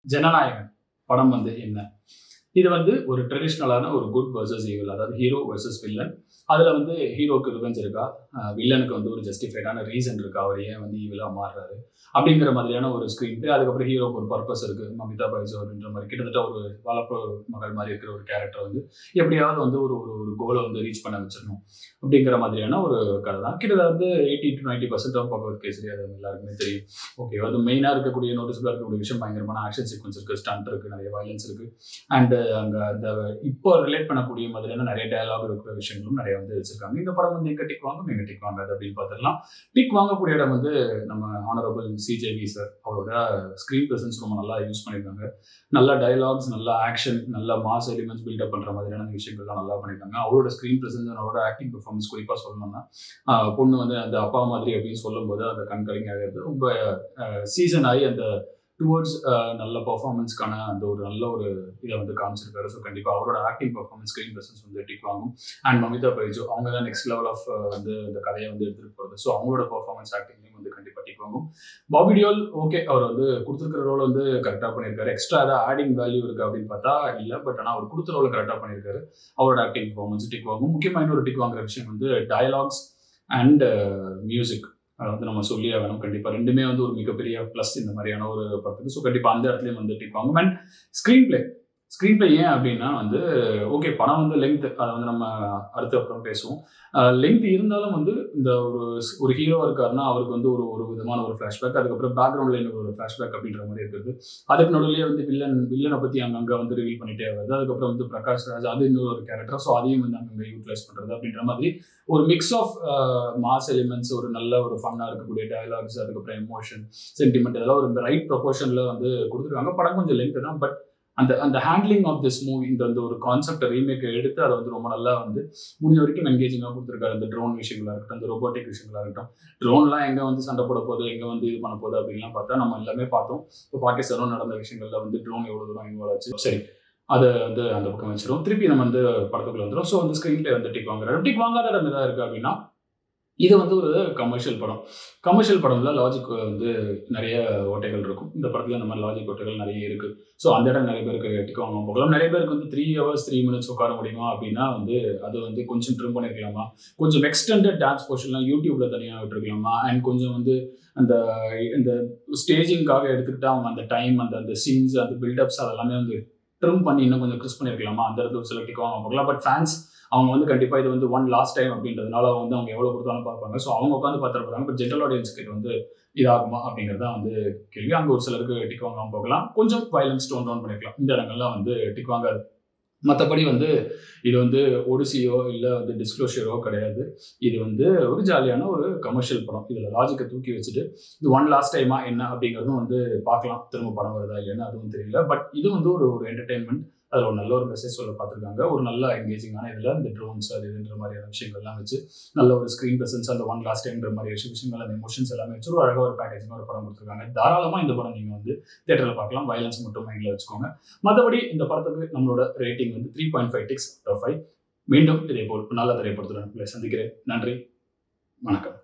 ஜனநாயகன் படம் வந்து என்ன? இது வந்து ஒரு ட்ரெடிஷ்னலான ஒரு குட் வெர்சஸ் ஈவில், அதாவது ஹீரோ வெர்சஸ் வில்லன். அதுல வந்து ஹீரோக்கு ரிவெஞ்ச் இருக்கா? வில்லனுக்கு வந்து ஒரு ஜஸ்டிஃபைடான ரீசன் இருக்கா? அவர் ஏன் வந்து ஈவிலா மாறுறாரு? அப்படிங்கிற மாதிரியான ஒரு ஸ்கிரீன் பிளே. அதுக்கப்புறம் ஹீரோக்கு ஒரு பர்பஸ் இருக்கு. மமிதா பைஜு அப்படின்ற மாதிரி கிட்டத்தட்ட ஒரு வளர்ப்பு மகள் மாதிரி இருக்கிற ஒரு கேரக்டர் வந்து எப்படியாவது வந்து ஒரு ஒரு ஒரு கோலை வந்து ரீச் பண்ண வச்சிடணும் அப்படிங்கிற மாதிரியான ஒரு கதை தான். கிட்டத்தட்ட வந்து 80 to 90% ஆஃப் பகவத் கேசரி அது எல்லாருக்குமே தெரியும். ஓகே, அது மெயினாக இருக்கக்கூடிய நோட்டிஸ்பிளாக இருக்கக்கூடிய விஷயம் பயங்கரமான ஆக்ஷன் சீக்வன்ஸ் இருக்கு, ஸ்டண்ட் இருக்கு, நிறைய வயலன்ஸ் இருக்கு. அண்ட் அங்கே அந்த இப்போ ரிலேட் பண்ணக்கூடிய மாதிரியான நிறைய டயலாக் இருக்கிற விஷயங்களும் நிறைய வந்து வச்சிருக்காங்க. இந்த படம் வந்து எங்க டிக் வாங்கும், எங்க டிக் வாங்காது அப்படின்னு பார்த்துடலாம். டிக் வாங்கக்கூடிய இடம் வந்து நம்ம ஆனரபிள் சிஜேவி சார். அவரோட ஸ்க்ரீன் ப்ரெசன்ஸ் ரொம்ப நல்லா யூஸ் பண்ணியிருக்காங்க. நல்ல டயலாக்ஸ், நல்ல ஆக்ஷன், நல்ல மாஸ் எலிமெண்ட்ஸ் பில்டப் பண்ற மாதிரியான விஷயங்கள்லாம் நல்லா பண்ணியிருக்காங்க. அவரோட ஸ்க்ரீன் ப்ரெசன்ஸ், அவரோட ஆக்டிங் பெர்ஃபார்மன்ஸ் குறிப்பாக சொல்லணும்னா பொண்ணு வந்து அந்த அப்பா மாதிரி அப்படின்னு சொல்லும்போது அந்த கண்கலிங் ஆகிறது ரொம்ப சீசன் ஆகி அந்த டுவர்ட்ஸ் நல்ல பர்ஃபார்மன்ஸ்க்கான அந்த ஒரு நல்ல ஒரு இதை வந்து காமிச்சிருக்காரு. ஸோ கண்டிப்பாக அவரோட ஆக்டிங் பர்ஃபார்மன்ஸ், ஸ்க்ரீன் ப்ரெசன்ஸ் வந்து டிக் வாங்கும். அண்ட் மமிதா பைஜு அவங்க தான் நெக்ஸ்ட் லெவல் ஆஃப் வந்து இந்த கதையை வந்து எடுத்துகிட்டு போகிறது. ஸோ அவங்களோட பர்ஃபார்மன்ஸ் ஆக்டிங்லையும் வந்து கண்டிப்பாக டிக் வாங்கும். பாபி டியோல் ஓகே, அவர் வந்து கொடுத்துருக்கிற ரோல் வந்து கரெக்டாக பண்ணியிருக்காரு. எக்ஸ்ட்ரா ஏதாவது ஆடிங் வேல்யூ இருக்குது அப்படின்னு பார்த்தா இல்லை. பட் ஆனால் அவர் கொடுத்த ரோலை கரெக்டாக பண்ணியிருக்காரு. அவரோட ஆக்டிங் பர்ஃபார்மன்ஸ் டிக் வாங்கும். முக்கியமாக இன்னொரு டிக் வாங்குற விஷயம் வந்து டயலாக்ஸ் அண்ட் மியூசிக். அதை வந்து நம்ம சொல்லியே வேணும். கண்டிப்பாக ரெண்டுமே வந்து ஒரு மிகப்பெரிய ப்ளஸ் இந்த மாதிரியான ஒரு படத்துக்கு. ஸோ கண்டிப்பாக அந்த இடத்துலையும் வந்து டிக் வாங்கும். அண்ட் ஸ்க்ரீன் பிளே ஏன் அப்படின்னா வந்து ஓகே, படம் வந்து லெங்க், அதை வந்து நம்ம அடுத்த அப்புறம் பேசுவோம். லெங்க் இருந்தாலும் வந்து இந்த ஒரு ஹீரோவாக இருக்காருன்னா அவருக்கு வந்து ஒரு விதமான ஒரு ஃப்ளாஷ்பேக், அதுக்கப்புறம் பேக்ரவுண்ட்ல இன்னொரு ஒரு ஃப்ளாஷ்பேக் அப்படின்ற மாதிரி இருக்கிறது. அதுக்கு நடுவிலேயே வந்து வில்லனை பற்றி அங்கங்கே வந்து ரிவீல் பண்ணிட்டே வருது. அதுக்கப்புறம் வந்து பிரகாஷ் ராஜ் அது இன்னொரு ஒரு கேரக்டர். ஸோ அதையும் வந்து அங்கங்கே யூட்டிலைஸ் பண்ணுறது அப்படின்ற மாதிரி ஒரு மிக்ஸ் ஆஃப் மாஸ் எலிமெண்ட்ஸ், ஒரு நல்ல ஒரு ஃபன்னாக இருக்கக்கூடிய டயலாக்ஸ், அதுக்கப்புறம் எமோஷன், சென்டிமெண்ட், இதெல்லாம் ஒரு ரைட் ப்ரொபோர்ஷனில் வந்து கொடுத்துருக்காங்க. படம் கொஞ்சம் லெங்க் தான், பட் அந்த ஹேண்ட்லிங் ஆஃப் திஸ் மூவி, இந்த வந்து ஒரு கான்செப்ட் ரீமேக் எடுத்து அதை வந்து ரொம்ப நல்லா வந்து முடிஞ்ச வரைக்கும் என்கேஜிங்காக கொடுத்துருக்காரு. அந்த ட்ரோன் விஷயங்களாக இருக்கட்டும், அந்த ரோபோட்டிக் விஷயங்களாக இருக்கட்டும். ட்ரோன்லாம் எங்கே வந்து சண்டை போட போகுது, எங்கே வந்து இது பண்ண போகுது அப்படின்லாம் பார்த்தா நம்ம எல்லாமே பார்த்தோம். இப்போ பாகிஸ்தானும் நடந்த விஷயங்கள்ல வந்து ட்ரோன் எவ்வளோ தூரம் இன்வால்வ் ஆச்சு. சரி, அதை வந்து அந்த பக்கம் வச்சிடும். திருப்பி நம்ம வந்து படத்துக்குள்ள வந்துடும். ஸோ வந்து ஸ்க்ரீன் பிளே வந்து டிக் வாங்குறாரு. டிக் வாங்காத இடம் எதாவது இருக்குது அப்படின்னா இது வந்து ஒரு கமர்ஷியல் படம். கமர்ஷியல் படம்ல லாஜிக் வந்து நிறைய ஓட்டைகள் இருக்கும். இந்த படத்துல அந்த மாதிரி லாஜிக் ஓட்டைகள் நிறைய இருக்கு. ஸோ அந்த இடம் நிறைய பேருக்கு டிக் வாங்காம போகலாம். நிறைய பேருக்கு வந்து 3 hours 3 minutes உட்கார முடியுமா அப்படின்னா வந்து அது வந்து கொஞ்சம் ட்ரிம் பண்ணிருக்கலாமா, கொஞ்சம் எக்ஸ்டெண்டட் டான்ஸ் போர்ஷன்லாம் யூடியூப்ல தனியாக விட்டுருக்கலாமா, அண்ட் கொஞ்சம் வந்து அந்த இந்த ஸ்டேஜிங்காக எடுத்துக்கிட்டா அவங்க அந்த டைம், அந்த சீன்ஸ், அந்த பில்டப்ஸ் அதெல்லாமே வந்து ட்ரிம் பண்ணி இன்னும் கொஞ்சம் கிறிஸ் பண்ணிருக்கலாமா, அந்த இடத்துல சில டிக் வாங்க போகலாம். பட் ஃபேன்ஸ் அவங்க வந்து கண்டிப்பாக இது வந்து ஒன் லாஸ்ட் டைம் அப்படின்றதுனால வந்து அவங்க எவ்வளோ கொடுத்தாலும் பார்ப்பாங்க. ஸோ அவங்க உட்காந்து பார்த்துட்டு போகிறாங்க. பட் ஜென்ரல் ஆடியன்ஸ் கிட்ட வந்து இதாகுமா அப்படிங்கிறது தான் வந்து கேள்வி. அங்கே ஒரு சிலருக்கு டிக் வாங்காமல் போகலாம். கொஞ்சம் வயலன்ஸ் டோன் டவுன் பண்ணிக்கலாம். இந்த இடங்கள்லாம் வந்து டிக் வாங்காது. மற்றபடி வந்து இது வந்து ஒடிசியோ இல்லை வந்து டிஸ்க்ளோஷரோ கிடையாது. இது வந்து ஒரு ஜாலியான ஒரு கமர்ஷியல் படம். இதில் லாஜிக்கை தூக்கி வச்சுட்டு இது ஒன் லாஸ்ட் டைமா என்ன அப்படிங்கிறதும் வந்து பார்க்கலாம். திரும்ப படம் வருதா இல்லைன்னா அதுவும் தெரியல. பட் இது வந்து ஒரு என்டர்டெயின்மெண்ட். அதில் ஒரு நல்ல ஒரு மெசேஜ் சொல்ல பார்த்துருக்காங்க. ஒரு நல்ல என்கேஜிங்கான இதில் இந்த ட்ரோன்ஸ் அது இதுன்ற மாதிரியான விஷயங்கள்லாம் வச்சு நல்ல ஒரு ஸ்க்ரீன் ப்ரெசன்ஸ், அந்த ஒன் லாஸ்ட் டைம்ன்ற மாதிரி விஷயங்கள், அந்த எமோஷன்ஸ் எல்லாமே வச்சு ஒரு அழகாக ஒரு பேக்கேஜிங்காக ஒரு படம் கொடுத்துருக்காங்க. தாராளமாக இந்த படம் நீங்கள் வந்து தியேட்டரில் பார்க்கலாம். வயலன்ஸ் மட்டும் மைண்டில் வச்சுக்கோங்க. மற்றபடி இந்த படத்துக்கு நம்மளோட ரேட்டிங் வந்து 3.5 ticks out of 5. மீண்டும் இதே போல் நல்ல திரைப்படத்துடன் உங்களை சந்திக்கிறேன். நன்றி, வணக்கம்.